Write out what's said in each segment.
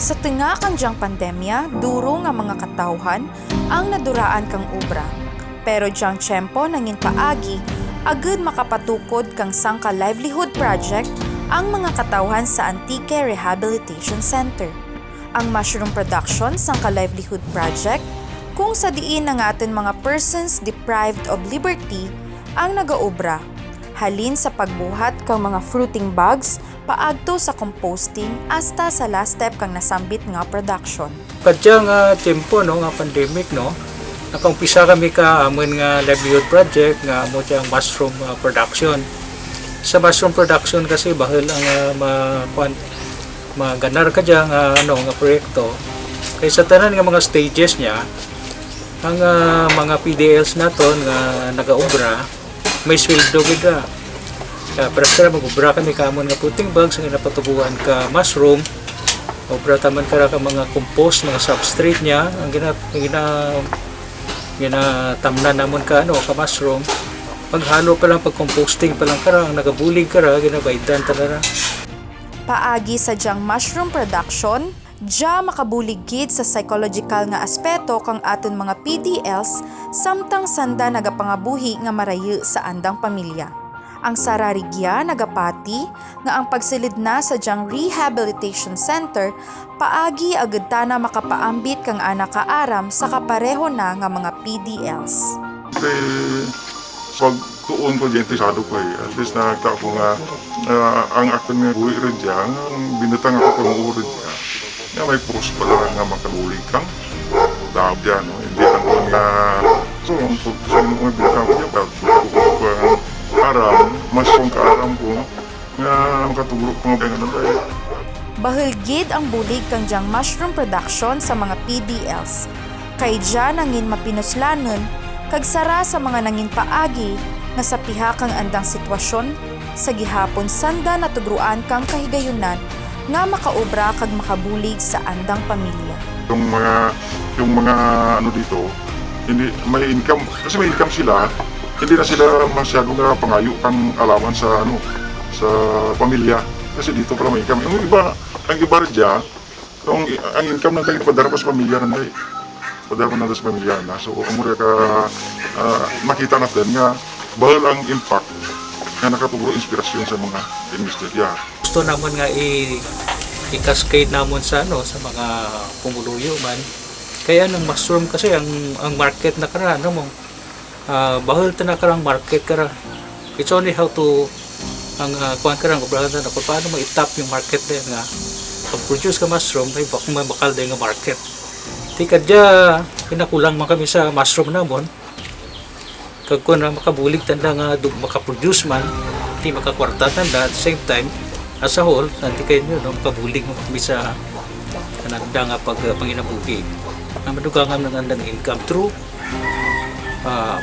Sa tinga kanjang pandemya, duro nga mga katawhan ang naduraan kang obra. Pero diyang tiyempo nangin paagi, agad makapatukod kang sangka livelihood project ang mga katawhan sa Antique Rehabilitation Center. Ang mushroom production sangka livelihood project kung sa diin ng atin mga persons deprived of liberty ang nagaobra. Halin sa pagbuhat kang mga fruiting bags paagto sa composting hasta sa last step kang nasambit nga production. Kadya nga tempo no nga pandemic no, nakaumpisa kami ka amon nga livelihood project nga amo ang mushroom production. Sa mushroom production kasi bahal ang maganar ka dyan nga proyekto. Kaya sa tanan nga mga stages niya, ang mga PDLs naton nga nagaobra may sweldo gida. Para sa mag-obra kami kamon nga puting bags nga napatubuhan ka mushroom. Obra taman ka mga compost, mga substrate niya, ang ginatamnan namon ka ka mushroom. Paghalo pa lang, pag-composting pa lang kara, ang nagabulig kara, ginabaydan talaga. Paagi sa diyang mushroom production, diya makabuligid sa psychological nga aspeto kang aton mga PDLs samtang sanda nagapangabuhi nga marayu sa andang pamilya. Ang sararigya nagapati nga ang pagsilid na sa diyang rehabilitation center paagi agad na makapaambit kang anak kaaram sa kapareho na nga mga PDLs. Pag tuon ko dyan, tisado ko at least nakakita ko nga ang akon nga buwi rin dyan, ang binatang ako pang-uwi rin dyan. Nga may post pala nga makalulig kang dahab dyan, no? Hindi lang ko nga so, ang pagkasunod ko nga binatang ko dyan, pag ko ang aram, mas kong kaaram ko nga makatulog ko nga bengan tayo. Bahulgid ang bulig kang diyang mushroom production sa mga PDLs. Kay dyan nangin mapinuslanon kag sara sa mga nangin paagi nga sa pihakang andang sitwasyon sa gihapon sanda natugruan kang kahigayunan nga makaobra kag makabulig sa andang pamilya. Yung mga ano dito, hindi may income kasi may income sila, hindi na sila masyado nga pangayo kang alaman sa sa pamilya kasi dito pala may income. Yung iba, ang iba rin dyan, ang income ng kayo padara pa sa pamilya nanday. Padara na sa pamilya na. So, umura ka makita natin nga bahal ang impact na nakaturo inspirasyon sa mga investor. Gusto naman nga i-cascade namon sa sa mga pumuluyo man. Kaya ng mushroom kasi ang market na kara mo bahal ta na karang market kara. It's only how to ang kuan karang obrahan na paano mo i-tap yung market din nga pag-produce ka mushroom may bakal din nga market. Tikad dya, pinakulang man kami sa mushroom namon. Kag kung na makabulig tanda nga makaproduce man, hindi makakwarta tanda at the same time, as a whole, nanti kayo nyo, makabulig mo kami sa kananda nga panginabuhi. Na madugangan ng andang income through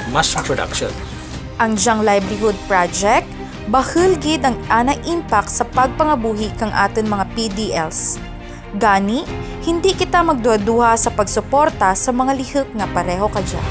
mushroom production. Ang diyang livelihood project, bahulgid ang ana impact sa pagpangabuhi kang aton mga PDLs. Gani, hindi kita magduha-duha sa pagsuporta sa mga lihok nga pareho ka dyan.